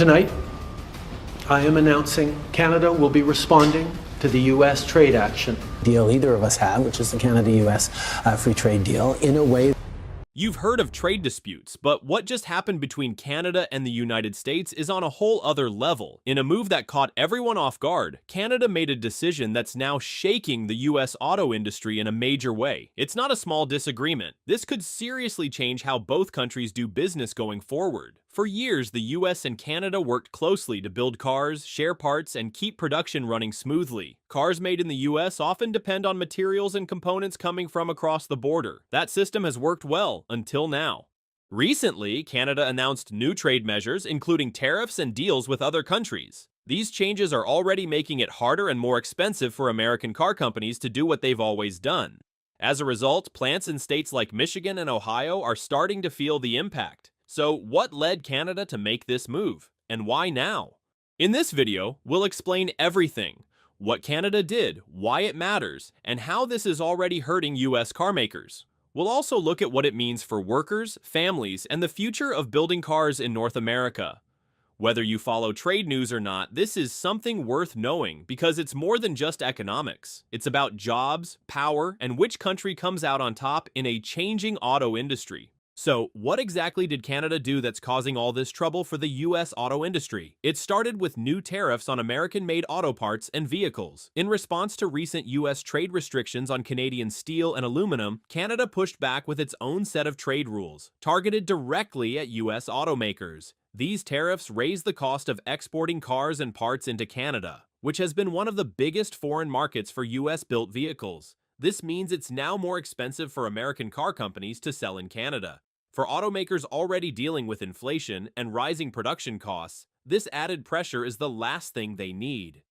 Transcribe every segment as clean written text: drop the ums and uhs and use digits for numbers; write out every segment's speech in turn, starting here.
Tonight, I am announcing Canada will be responding to the U.S. trade action. Deal either of us have, which is the Canada-U.S. Free trade deal, in a way. You've heard of trade disputes, but what just happened between Canada and the United States is on a whole other level. In a move that caught everyone off guard, Canada made a decision that's now shaking the US auto industry in a major way. It's not a small disagreement. This could seriously change how both countries do business going forward. For years, the US and Canada worked closely to build cars, share parts, and keep production running smoothly. Cars made in the US often depend on materials and components coming from across the border. That system has worked well until now. Recently, Canada announced new trade measures, including tariffs and deals with other countries. These changes are already making it harder and more expensive for American car companies to do what they've always done. As a result, plants in states like Michigan and Ohio are starting to feel the impact. So what led Canada to make this move, and why now? In this video, we'll explain everything: what Canada did, why it matters, and how this is already hurting US carmakers. We'll also look at what it means for workers, families, and the future of building cars in North America. Whether you follow trade news or not, this is something worth knowing because it's more than just economics. It's about jobs, power, and which country comes out on top in a changing auto industry. So, what exactly did Canada do that's causing all this trouble for the US auto industry? It started with new tariffs on American-made auto parts and vehicles. In response to recent US trade restrictions on Canadian steel and aluminum, Canada pushed back with its own set of trade rules, targeted directly at US automakers. These tariffs raised the cost of exporting cars and parts into Canada, which has been one of the biggest foreign markets for US-built vehicles. This means it's now more expensive for American car companies to sell in Canada. For automakers already dealing with inflation and rising production costs, this added pressure is the last thing they need.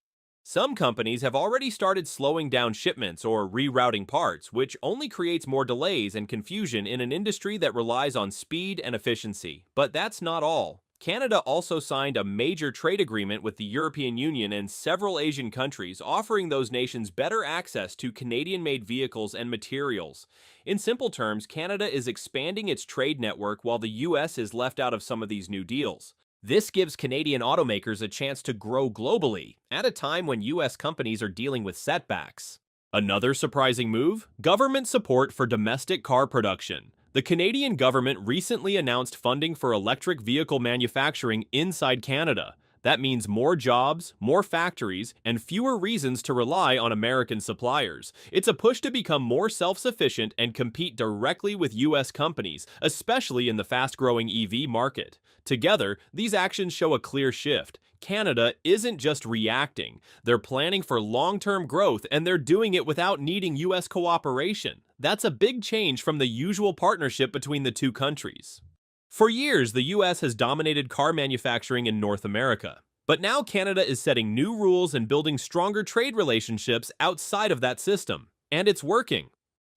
Some companies have already started slowing down shipments or rerouting parts, which only creates more delays and confusion in an industry that relies on speed and efficiency. But that's not all. Canada also signed a major trade agreement with the European Union and several Asian countries, offering those nations better access to Canadian-made vehicles and materials. In simple terms, Canada is expanding its trade network while the US is left out of some of these new deals. This gives Canadian automakers a chance to grow globally, at a time when US companies are dealing with setbacks. Another surprising move? Government support for domestic car production. The Canadian government recently announced funding for electric vehicle manufacturing inside Canada. That means more jobs, more factories, and fewer reasons to rely on American suppliers. It's a push to become more self-sufficient and compete directly with US companies, especially in the fast-growing EV market. Together, these actions show a clear shift. Canada isn't just reacting. They're planning for long-term growth, and they're doing it without needing US cooperation. That's a big change from the usual partnership between the two countries. For years, the US has dominated car manufacturing in North America. But now Canada is setting new rules and building stronger trade relationships outside of that system. And it's working.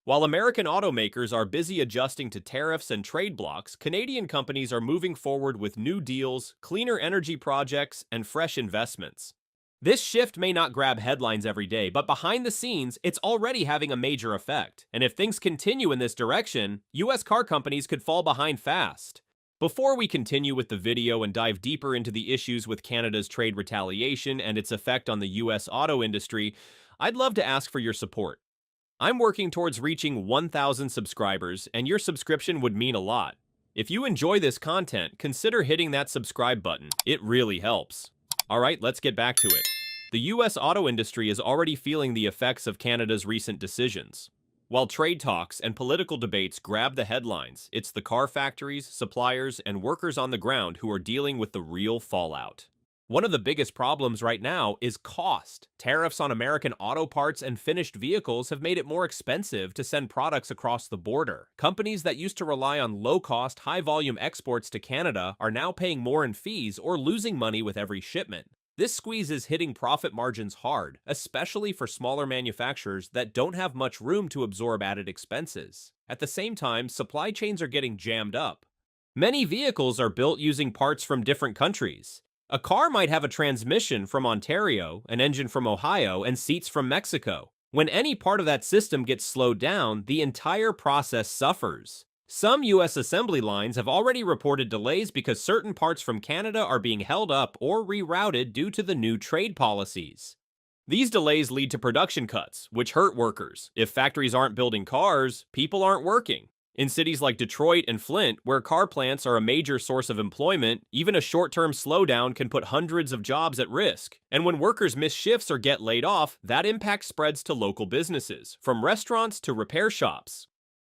While American automakers are busy adjusting to tariffs and trade blocs, Canadian companies are moving forward with new deals, cleaner energy projects, and fresh investments. This shift may not grab headlines every day, but behind the scenes, it's already having a major effect. And if things continue in this direction, US car companies could fall behind fast. Before we continue with the video and dive deeper into the issues with Canada's trade retaliation and its effect on the US auto industry, I'd love to ask for your support. I'm working towards reaching 1,000 subscribers, and your subscription would mean a lot. If you enjoy this content, consider hitting that subscribe button. It really helps. Alright, let's get back to it. The US auto industry is already feeling the effects of Canada's recent decisions. While trade talks and political debates grab the headlines, it's the car factories, suppliers, and workers on the ground who are dealing with the real fallout. One of the biggest problems right now is cost. Tariffs on American auto parts and finished vehicles have made it more expensive to send products across the border. Companies that used to rely on low-cost, high-volume exports to Canada are now paying more in fees or losing money with every shipment. This squeeze is hitting profit margins hard, especially for smaller manufacturers that don't have much room to absorb added expenses. At the same time, supply chains are getting jammed up. Many vehicles are built using parts from different countries. A car might have a transmission from Ontario, an engine from Ohio, and seats from Mexico. When any part of that system gets slowed down, the entire process suffers. Some U.S. assembly lines have already reported delays because certain parts from Canada are being held up or rerouted due to the new trade policies. These delays lead to production cuts, which hurt workers. If factories aren't building cars, people aren't working. In cities like Detroit and Flint, where car plants are a major source of employment, even a short-term slowdown can put hundreds of jobs at risk. And when workers miss shifts or get laid off, that impact spreads to local businesses, from restaurants to repair shops.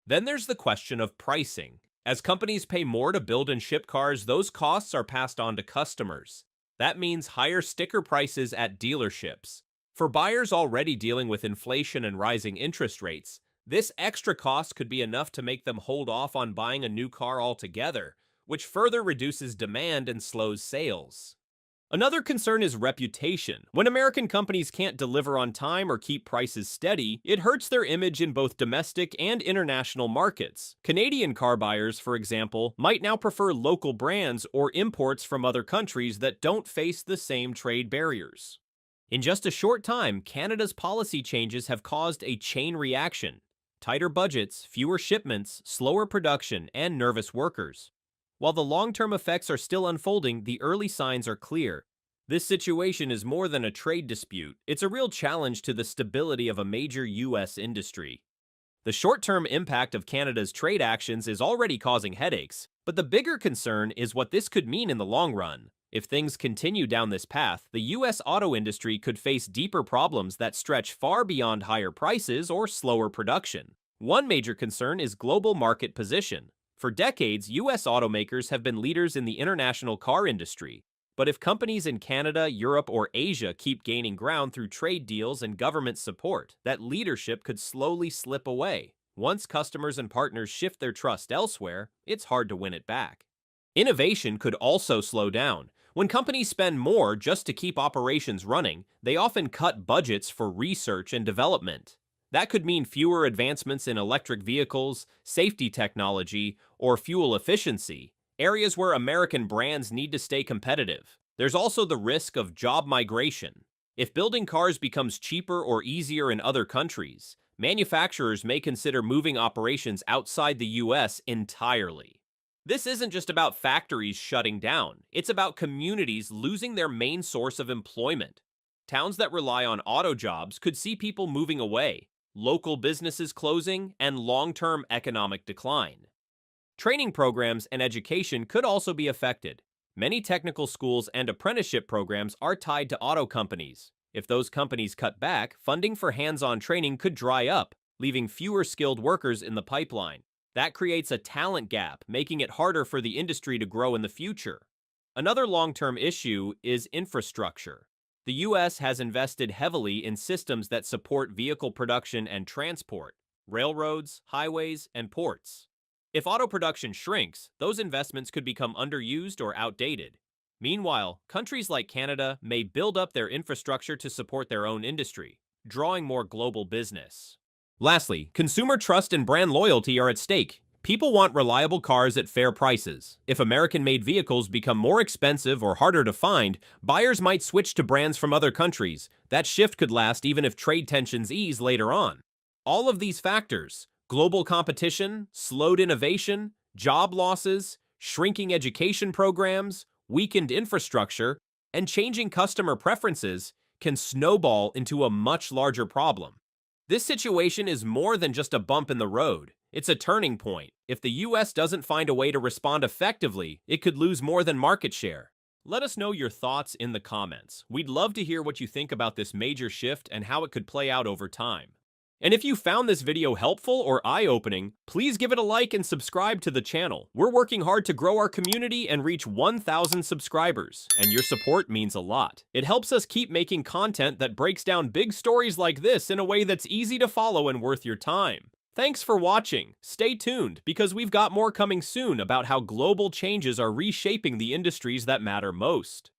Then there's the question of pricing. As companies pay more to build and ship cars, those costs are passed on to customers. That means higher sticker prices at dealerships. For buyers already dealing with inflation and rising interest rates, this extra cost could be enough to make them hold off on buying a new car altogether, which further reduces demand and slows sales. Another concern is reputation. When American companies can't deliver on time or keep prices steady, it hurts their image in both domestic and international markets. Canadian car buyers, for example, might now prefer local brands or imports from other countries that don't face the same trade barriers. In just a short time, Canada's policy changes have caused a chain reaction. Tighter budgets, fewer shipments, slower production, and nervous workers. While the long-term effects are still unfolding, the early signs are clear. This situation is more than a trade dispute. It's a real challenge to the stability of a major U.S. industry. The short-term impact of Canada's trade actions is already causing headaches, but the bigger concern is what this could mean in the long run. If things continue down this path, the U.S. auto industry could face deeper problems that stretch far beyond higher prices or slower production. One major concern is global market position. For decades, U.S. automakers have been leaders in the international car industry. But if companies in Canada, Europe, or Asia keep gaining ground through trade deals and government support, that leadership could slowly slip away. Once customers and partners shift their trust elsewhere, it's hard to win it back. Innovation could also slow down. When companies spend more just to keep operations running, they often cut budgets for research and development. That could mean fewer advancements in electric vehicles, safety technology, or fuel efficiency, areas where American brands need to stay competitive. There's also the risk of job migration. If building cars becomes cheaper or easier in other countries, manufacturers may consider moving operations outside the U.S. entirely. This isn't just about factories shutting down, it's about communities losing their main source of employment. Towns that rely on auto jobs could see people moving away, local businesses closing, and long-term economic decline. Training programs and education could also be affected. Many technical schools and apprenticeship programs are tied to auto companies. If those companies cut back, funding for hands-on training could dry up, leaving fewer skilled workers in the pipeline. That creates a talent gap, making it harder for the industry to grow in the future. Another long-term issue is infrastructure. The U.S. has invested heavily in systems that support vehicle production and transport, railroads, highways, and ports. If auto production shrinks, those investments could become underused or outdated. Meanwhile, countries like Canada may build up their infrastructure to support their own industry, drawing more global business. Lastly, consumer trust and brand loyalty are at stake. People want reliable cars at fair prices. If American-made vehicles become more expensive or harder to find, buyers might switch to brands from other countries. That shift could last even if trade tensions ease later on. All of these factors, global competition, slowed innovation, job losses, shrinking education programs, weakened infrastructure, and changing customer preferences, can snowball into a much larger problem. This situation is more than just a bump in the road. It's a turning point. If the U.S. doesn't find a way to respond effectively, it could lose more than market share. Let us know your thoughts in the comments. We'd love to hear what you think about this major shift and how it could play out over time. And if you found this video helpful or eye-opening, please give it a like and subscribe to the channel. We're working hard to grow our community and reach 1,000 subscribers, and your support means a lot. It helps us keep making content that breaks down big stories like this in a way that's easy to follow and worth your time. Thanks for watching. Stay tuned, because we've got more coming soon about how global changes are reshaping the industries that matter most.